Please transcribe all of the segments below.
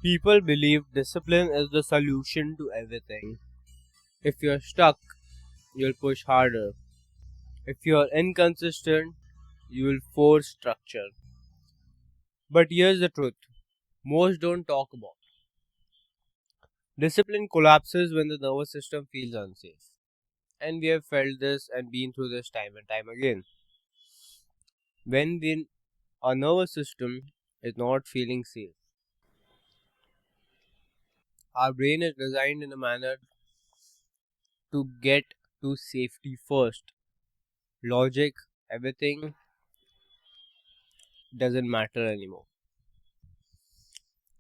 People believe discipline is the solution to everything. If you're stuck, you'll push harder. If you're inconsistent, you will force structure. But here's the truth most don't talk about. Discipline collapses when the nervous system feels unsafe. And we have felt this and been through this time and time again. When our nervous system is not feeling safe, our brain is designed in a manner to get to safety first. Logic, everything doesn't matter anymore.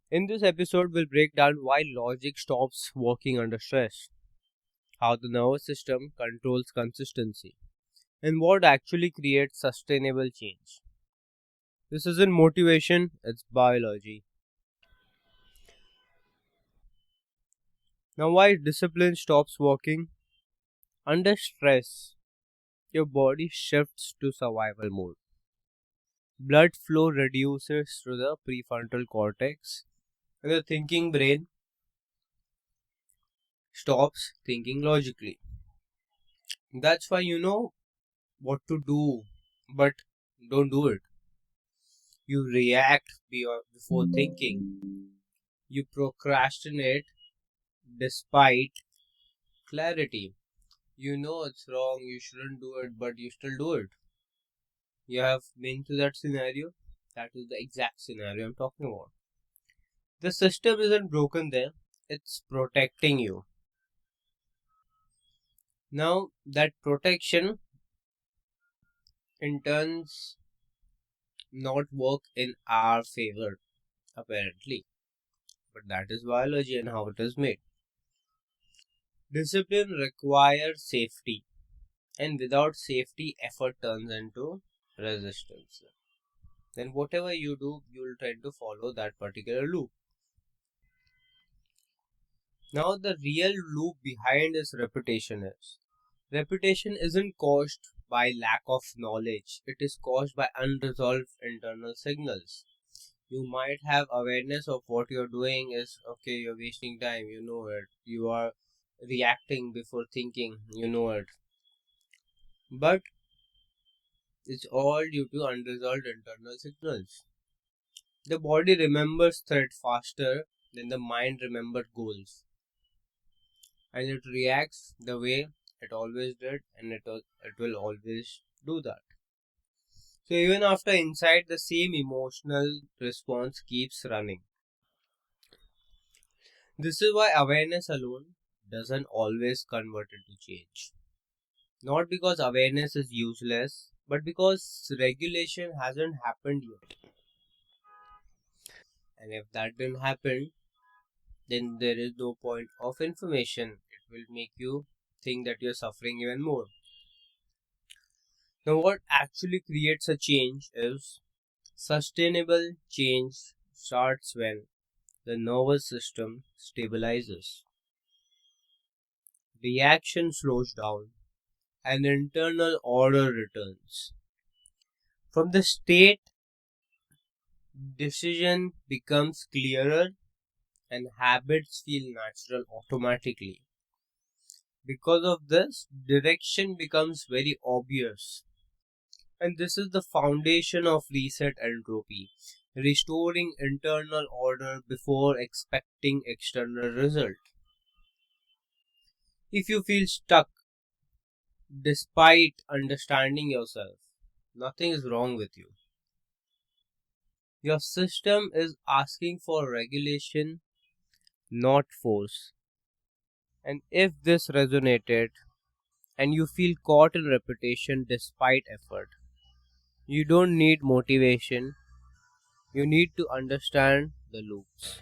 In this episode, we'll break down why logic stops working under stress, how the nervous system controls consistency, and what actually creates sustainable change. This isn't motivation, it's biology. Now, why discipline stops working? Under stress, your body shifts to survival mode. Blood flow reduces to the prefrontal cortex, and the thinking brain stops thinking logically. That's why you know what to do, but don't do it. You react before thinking. You procrastinate despite clarity. You know it's wrong, you shouldn't do it, but you still do it. You have been to that scenario? That is the exact scenario I'm talking about. The system isn't broken there, it's protecting you. Now, that protection in turns not work in our favor, apparently. But that is biology and how it is made. Discipline requires safety, and without safety, effort turns into resistance. Then, whatever you do, you will try to follow that particular loop. Now, the real loop behind this repetition isn't caused by lack of knowledge, it is caused by unresolved internal signals. You might have awareness of what you're doing is okay, you're wasting time, you know it. You are reacting before thinking, you know it. But it's all due to unresolved internal signals. The body remembers threat faster than the mind remembers goals. And it reacts the way it always did, and it will always do that. So even after insight, the same emotional response keeps running. This is why awareness alone doesn't always convert into change. Not because awareness is useless, but because regulation hasn't happened yet. And if that didn't happen, then there is no point of information. It will make you think that you're suffering even more. Now, what actually creates a change is sustainable change starts when the nervous system stabilizes, reaction slows down, and internal order returns. From the state, decision becomes clearer and habits feel natural automatically. Because of this, direction becomes very obvious. And this is the foundation of reset entropy, restoring internal order before expecting external result. If you feel stuck despite understanding yourself, nothing is wrong with you. Your system is asking for regulation, not force. And if this resonated and you feel caught in repetition despite effort, you don't need motivation, you need to understand the loops.